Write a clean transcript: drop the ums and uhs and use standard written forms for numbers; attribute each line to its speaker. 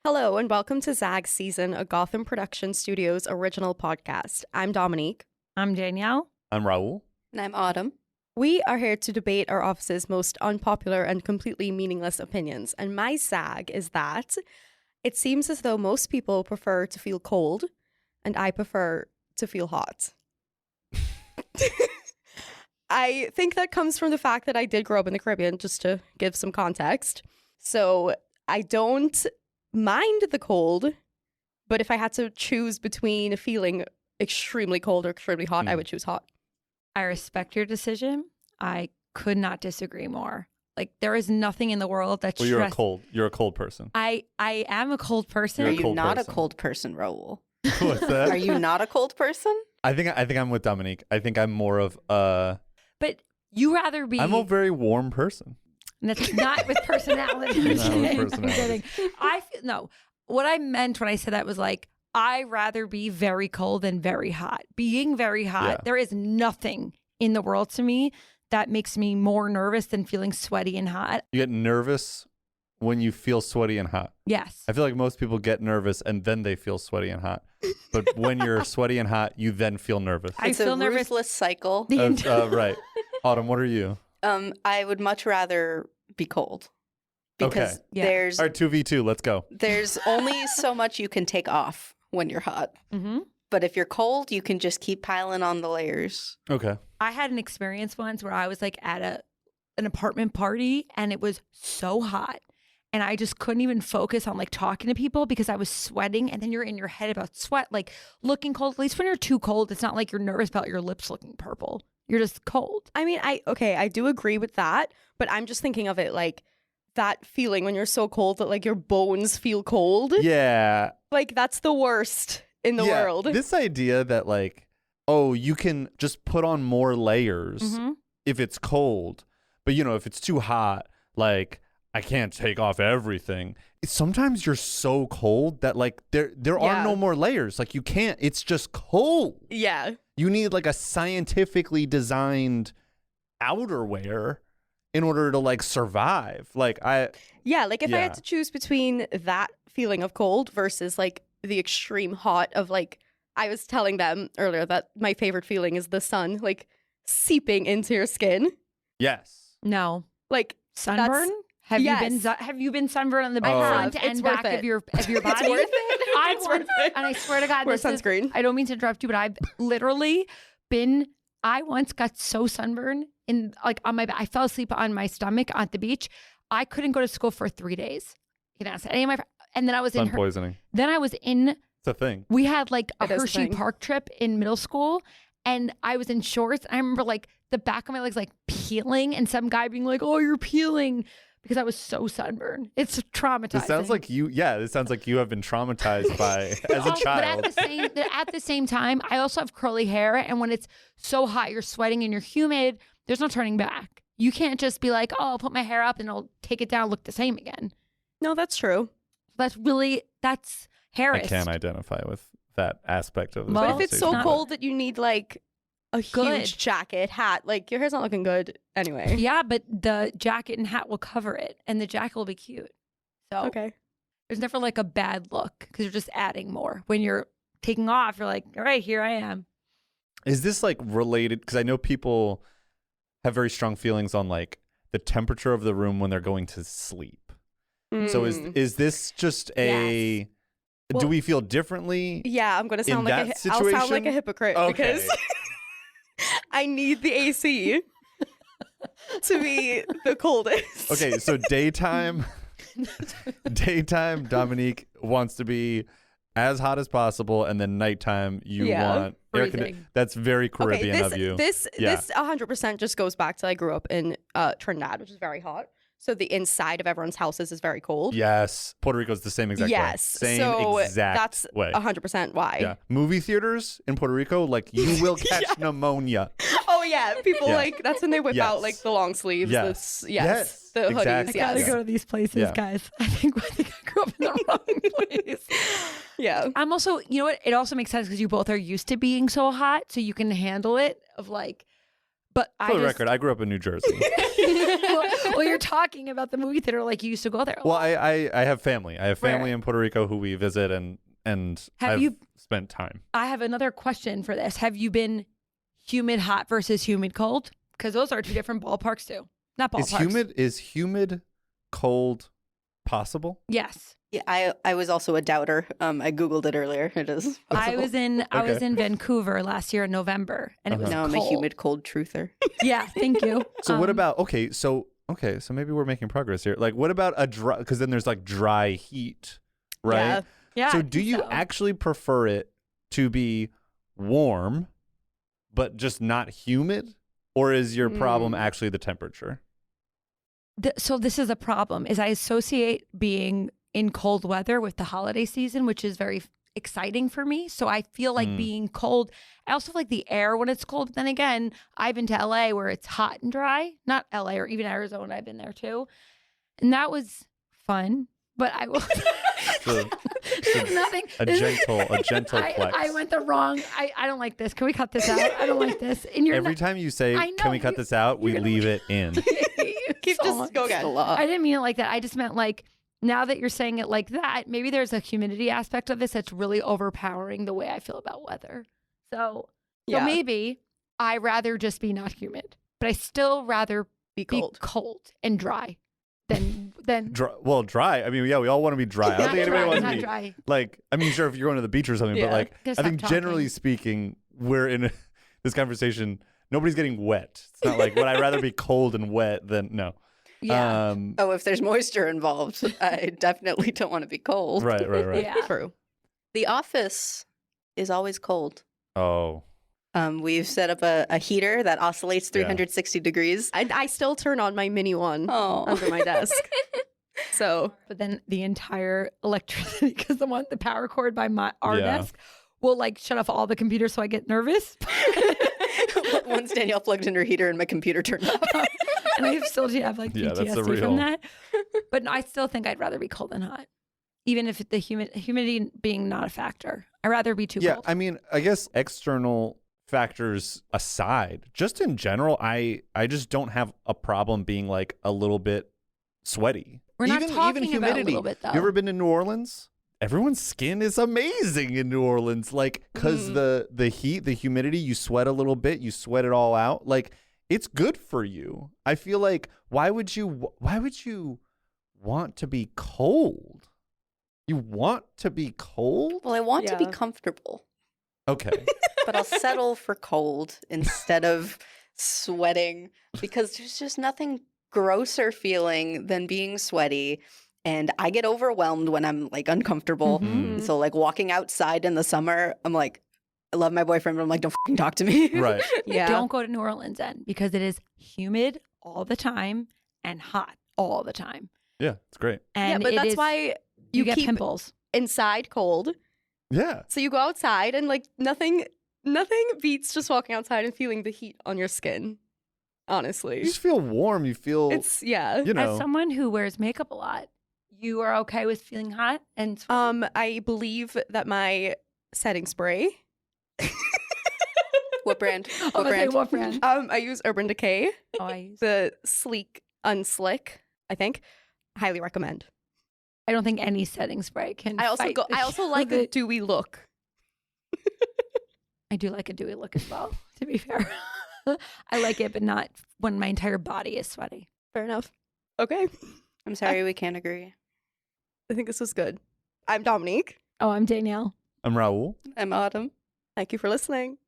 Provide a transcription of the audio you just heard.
Speaker 1: Hello and welcome to ZAG SZN, a Gotham Production Studios original podcast. I'm Dominique.
Speaker 2: I'm Danielle.
Speaker 3: I'm Raul.
Speaker 4: And I'm Autumn.
Speaker 1: We are here to debate our office's most unpopular and completely meaningless opinions. And my ZAG is that it seems as though most people prefer to feel cold, and I prefer to feel hot. I think that comes from the fact that I did grow up in the Caribbean, just to give some context. So I don't mind the cold, but if I had to choose between feeling extremely cold or extremely hot, I would choose hot.
Speaker 2: I respect your decision. I could not disagree more. Like, there is nothing in the world that
Speaker 3: Well, you're a cold person.
Speaker 2: I am a cold person.
Speaker 4: Are
Speaker 3: You're a
Speaker 4: you
Speaker 3: cold
Speaker 4: not
Speaker 3: person.
Speaker 4: a cold person, Raul?
Speaker 3: What's that?
Speaker 4: Are you not a cold person?
Speaker 3: I think I'm with Dominique. I think I'm more of
Speaker 2: But you rather be.
Speaker 3: I'm a very warm person.
Speaker 2: And that's not with personality.
Speaker 3: Not with
Speaker 2: I'm kidding. I'm
Speaker 3: personality.
Speaker 2: kidding. No. What I meant when I said that was like, I rather be very cold than very hot. Being very hot,
Speaker 3: Yeah.
Speaker 2: there is nothing in the world to me that makes me more nervous than feeling sweaty and hot.
Speaker 3: You get nervous when you feel sweaty and hot.
Speaker 2: Yes.
Speaker 3: I feel like most people get nervous and then they feel sweaty and hot. But when you're sweaty and hot, you then feel nervous.
Speaker 2: I
Speaker 4: It's
Speaker 2: feel
Speaker 4: a
Speaker 2: nervous.
Speaker 4: ruthless cycle.
Speaker 3: Right. Autumn, what are you?
Speaker 4: I would much rather be cold because
Speaker 3: Okay.
Speaker 2: Yeah.
Speaker 4: there's
Speaker 3: All right, 2v2, let's go.
Speaker 4: there's only so much you can take off when you're hot.
Speaker 2: Mm-hmm.
Speaker 4: But if you're cold, you can just keep piling on the layers.
Speaker 3: Okay.
Speaker 2: I had an experience once where I was like at an apartment party and it was so hot and I just couldn't even focus on like talking to people because I was sweating, and then you're in your head about sweat, like looking cold. At least when you're too cold, it's not like you're nervous about your lips looking purple. You're just cold.
Speaker 1: I mean, I do agree with that, but I'm just thinking of it like that feeling when you're so cold that like your bones feel cold.
Speaker 3: Yeah.
Speaker 1: Like that's the worst in the
Speaker 3: Yeah,
Speaker 1: world.
Speaker 3: This idea that like, oh, you can just put on more layers
Speaker 2: Mm-hmm.
Speaker 3: if it's cold, but if it's too hot, like I can't take off everything. Sometimes you're so cold that like there are
Speaker 1: Yeah.
Speaker 3: no more layers. Like you can't. It's just cold.
Speaker 1: Yeah.
Speaker 3: You need like a scientifically designed outerwear in order to like survive. Like
Speaker 1: Yeah, like if I
Speaker 3: Yeah.
Speaker 1: had to choose between that feeling of cold versus like the extreme hot of like, I was telling them earlier that my favorite feeling is the sun like seeping into your skin.
Speaker 3: yes.
Speaker 2: No.
Speaker 1: Like
Speaker 2: Sunburn? Have
Speaker 1: Yes.
Speaker 2: you been sunburned on the
Speaker 3: Oh.
Speaker 2: front
Speaker 1: It's
Speaker 2: and
Speaker 1: worth
Speaker 2: back
Speaker 1: it.
Speaker 2: of your body?
Speaker 1: it's worth it.
Speaker 2: I
Speaker 1: It's
Speaker 2: once,
Speaker 1: worth it.
Speaker 2: and I swear to God,
Speaker 1: Wear
Speaker 2: this is,
Speaker 1: sunscreen.
Speaker 2: I don't mean to interrupt you, but I've literally I once got so sunburned in like on my back. I fell asleep on my stomach at the beach. I couldn't go to school for 3 days. You know, and then I was
Speaker 3: Sun
Speaker 2: in
Speaker 3: poisoning.
Speaker 2: then I was in,
Speaker 3: It's a thing.
Speaker 2: we had like a
Speaker 1: It is a
Speaker 2: Hershey
Speaker 1: thing.
Speaker 2: Park trip in middle school, and I was in shorts. I remember like the back of my legs like peeling, and some guy being like, "Oh, you're peeling," because I was so sunburned. It's traumatizing.
Speaker 3: This sounds like you. Yeah, this sounds like you have been traumatized by as a
Speaker 2: But
Speaker 3: child.
Speaker 2: at the same time, I also have curly hair, and when it's so hot, you're sweating and you're humid. There's no turning back. You can't just be like, "Oh, I'll put my hair up and I'll take it down, look the same again."
Speaker 1: No, that's true.
Speaker 2: That's
Speaker 3: I
Speaker 2: Harris.
Speaker 3: can't identify with that aspect of this
Speaker 2: Well,
Speaker 1: But if it's so
Speaker 2: Not-
Speaker 1: cold that you need like a
Speaker 2: Good.
Speaker 1: huge jacket, hat, like your hair's not looking good anyway.
Speaker 2: Yeah, but the jacket and hat will cover it, and the jacket will be cute. So
Speaker 1: Okay.
Speaker 2: there's never like a bad look because you're just adding more. When you're taking off, you're like, "All right, here I am."
Speaker 3: Is this like related? Because I know people have very strong feelings on like the temperature of the room when they're going to sleep. So
Speaker 1: Mm.
Speaker 3: is this just a?
Speaker 2: Yes.
Speaker 3: Do
Speaker 1: Well-
Speaker 3: we feel differently?
Speaker 1: Yeah, I'm gonna sound
Speaker 3: In
Speaker 1: like
Speaker 3: that
Speaker 1: I'll sound like a
Speaker 3: situation?
Speaker 1: hypocrite
Speaker 3: Okay.
Speaker 1: because I need the AC to be the coldest.
Speaker 3: Okay, so daytime, Dominique wants to be as hot as possible, and then nighttime you
Speaker 1: Yeah.
Speaker 3: want air
Speaker 2: Freezing.
Speaker 3: conditioning. That's very Caribbean
Speaker 1: this,
Speaker 3: of you.
Speaker 1: This
Speaker 3: Yeah.
Speaker 1: this 100% just goes back to I grew up in Trinidad, which is very hot. So the inside of everyone's houses is very cold.
Speaker 3: Yes, Puerto Rico's the same exact way.
Speaker 1: Yes.
Speaker 3: Same
Speaker 1: so
Speaker 3: exact
Speaker 1: that's
Speaker 3: way.
Speaker 1: 100% why.
Speaker 3: Yeah, movie theaters in Puerto Rico, like you will catch pneumonia.
Speaker 1: Oh yeah, people
Speaker 3: Yeah.
Speaker 1: like that's when they whip out
Speaker 3: Yes.
Speaker 1: like the long sleeves.
Speaker 3: Yes.
Speaker 1: The
Speaker 3: Yes,
Speaker 1: hoodies.
Speaker 3: exactly.
Speaker 2: I gotta
Speaker 1: Yes.
Speaker 2: go to these places,
Speaker 3: Yeah.
Speaker 2: guys. I think I grew up in the wrong place.
Speaker 1: Yeah.
Speaker 2: I'm also, you know what? It also makes sense because you both are used to being so hot, so you can handle it. Of like, But
Speaker 3: For the record, I grew up in New Jersey.
Speaker 2: well, you're talking about the movie theater like you used to go there.
Speaker 3: Well, I have family. I have family
Speaker 2: Right.
Speaker 3: in Puerto Rico who we visit and
Speaker 2: Have
Speaker 3: I've
Speaker 2: you-
Speaker 3: spent time.
Speaker 2: I have another question for this. Have you been humid hot versus humid cold? Because those are two different ballparks too. Not ballparks.
Speaker 3: Is humid cold possible?
Speaker 2: Yes.
Speaker 4: Yeah, I was also a doubter. I Googled it earlier. It is.
Speaker 2: I was in
Speaker 3: Okay.
Speaker 2: Vancouver last year in November, and it was
Speaker 4: Now I'm
Speaker 2: cold.
Speaker 4: a humid cold truther.
Speaker 2: Yeah, thank you.
Speaker 3: So what about so maybe we're making progress here. Like what about a dry, because then there's like dry heat, right?
Speaker 1: Yeah.
Speaker 2: Yeah.
Speaker 3: So
Speaker 2: I
Speaker 3: do
Speaker 2: think
Speaker 3: you
Speaker 2: so.
Speaker 3: actually prefer it to be warm but just not humid, or is your problem actually the temperature?
Speaker 2: So this is a problem. Is I associate being in cold weather with the holiday season, which is very exciting for me. So I feel like being cold. I also like the air when it's cold. But then again, I've been to LA where it's hot and dry. Not LA or even Arizona. I've been there too, and that was fun. But I will. Nothing.
Speaker 3: A gentle flex.
Speaker 2: I went the wrong. I don't like this. Can we cut this out? I don't like this. And you're
Speaker 3: Every time you say,
Speaker 2: I
Speaker 3: "Can
Speaker 2: know,
Speaker 3: we cut
Speaker 2: you-
Speaker 3: this out?" we
Speaker 2: you're gonna-
Speaker 3: leave it in.
Speaker 1: Keep just go again.
Speaker 2: I didn't mean it like that. I just meant like now that you're saying it like that, maybe there's a humidity aspect of this that's really overpowering the way I feel about weather. So
Speaker 1: Yeah.
Speaker 2: maybe I rather just be not humid, but I still rather
Speaker 1: Be
Speaker 2: be
Speaker 1: cold.
Speaker 2: cold and dry than
Speaker 3: Dry. I mean, yeah, we all want to be dry. I don't
Speaker 2: not
Speaker 3: think anybody
Speaker 2: dry,
Speaker 3: wants
Speaker 2: not
Speaker 3: to be
Speaker 2: dry.
Speaker 3: like. I mean, sure, if you're going to the beach or something, but
Speaker 1: Yeah.
Speaker 3: like,
Speaker 2: Gotta
Speaker 3: I think
Speaker 2: stop
Speaker 3: generally
Speaker 2: talking.
Speaker 3: speaking, we're in this conversation. Nobody's getting wet. It's not like would I rather be cold and wet than no.
Speaker 2: Yeah.
Speaker 4: Oh, if there's moisture involved, I definitely don't want to be cold.
Speaker 3: Right.
Speaker 2: Yeah.
Speaker 1: True.
Speaker 4: The office is always cold.
Speaker 3: Oh,
Speaker 4: We've set up a heater that oscillates
Speaker 3: Yeah.
Speaker 4: 360 degrees.
Speaker 1: I still turn on my mini one
Speaker 4: Oh,
Speaker 1: under my desk. So
Speaker 2: But then the entire electricity, because the power cord by our
Speaker 3: Yeah.
Speaker 2: desk will like shut off all the computers, so I get nervous.
Speaker 4: once Danielle plugged in her heater and my computer turned off.
Speaker 2: And I still have like
Speaker 3: Yeah, that's the
Speaker 2: PTSD
Speaker 3: real-
Speaker 2: from that. But I still think I'd rather be cold than hot, even if the humidity being not a factor. I'd rather be too
Speaker 3: yeah.
Speaker 2: cold.
Speaker 3: I mean, I guess external factors aside, just in general, I just don't have a problem being like a little bit sweaty.
Speaker 2: We're not
Speaker 3: even
Speaker 2: talking about a
Speaker 3: humidity.
Speaker 2: little bit, though.
Speaker 3: You ever been to New Orleans? Everyone's skin is amazing in New Orleans, like because the heat, the humidity, you sweat a little bit, you sweat it all out. Like it's good for you. I feel like why would you want to be cold? You want to be cold?
Speaker 4: Well, I want to be
Speaker 1: Yeah.
Speaker 4: comfortable,
Speaker 3: Okay.
Speaker 4: but I'll settle for cold instead of sweating because there's just nothing grosser feeling than being sweaty. And I get overwhelmed when I'm like uncomfortable.
Speaker 3: Mm-hmm.
Speaker 4: So like walking outside in the summer, I'm like, I love my boyfriend, but I'm like, don't fucking talk to me.
Speaker 3: Right.
Speaker 1: yeah.
Speaker 2: Don't go to New Orleans then, because it is humid all the time and hot all the time.
Speaker 3: Yeah, it's great.
Speaker 1: Yeah,
Speaker 2: And
Speaker 1: but
Speaker 2: it
Speaker 1: that's
Speaker 2: is-
Speaker 1: why
Speaker 2: you
Speaker 1: you
Speaker 2: get
Speaker 1: keep
Speaker 2: pimples.
Speaker 1: inside cold.
Speaker 3: Yeah.
Speaker 1: So you go outside and like nothing beats just walking outside and feeling the heat on your skin.
Speaker 3: You
Speaker 1: Honestly.
Speaker 3: just feel warm. You feel
Speaker 1: It's yeah.
Speaker 3: you know.
Speaker 2: As someone who wears makeup a lot, you are okay with feeling hot and sweaty?
Speaker 1: I believe that my setting spray.
Speaker 4: What brand?
Speaker 2: I was gonna say, what brand?
Speaker 1: I use Urban Decay,
Speaker 2: Oh, I use.
Speaker 1: the Sleek Unslick, I think. Highly recommend.
Speaker 2: I don't think any setting spray can.
Speaker 1: I also
Speaker 2: fight the
Speaker 1: I also
Speaker 2: heat
Speaker 1: like
Speaker 2: of
Speaker 1: a
Speaker 2: it.
Speaker 1: dewy look.
Speaker 2: I do like a dewy look as well. To be fair, I like it, but not when my entire body is sweaty.
Speaker 1: Fair enough. Okay.
Speaker 4: I'm sorry, we can't agree.
Speaker 1: I think this was good. I'm Dominique.
Speaker 2: Oh, I'm Danielle.
Speaker 3: I'm Raul.
Speaker 4: I'm Autumn.
Speaker 1: Thank you for listening.